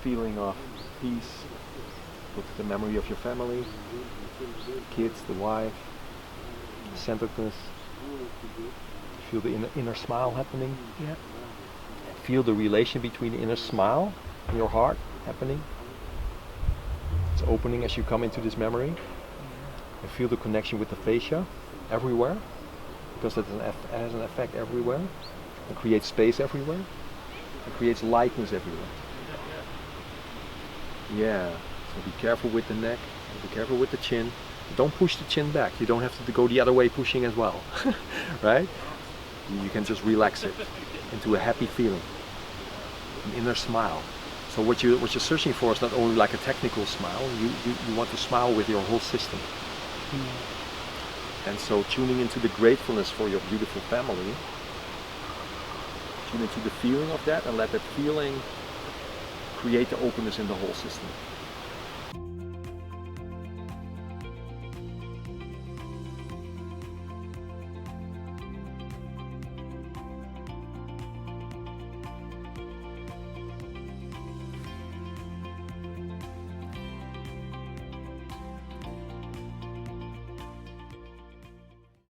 feeling of peace with the memory of your family, kids, the wife, centeredness. Feel the inner smile happening. Yeah. Feel the relation between the inner smile and your heart happening. It's opening as you come into this memory. And feel the connection with the fascia everywhere, because it has an effect everywhere. It creates space everywhere. It creates lightness everywhere. Yeah. So be careful with the neck. Be careful with the chin. Don't push the chin back. You don't have to go the other way pushing as well. Right? You can just relax it into a happy feeling. An inner smile. So what you're searching for is not only like a technical smile. You want to smile with your whole system. And so tuning into the gratefulness for your beautiful family, tune into the feeling of that and let that feeling create the openness in the whole system.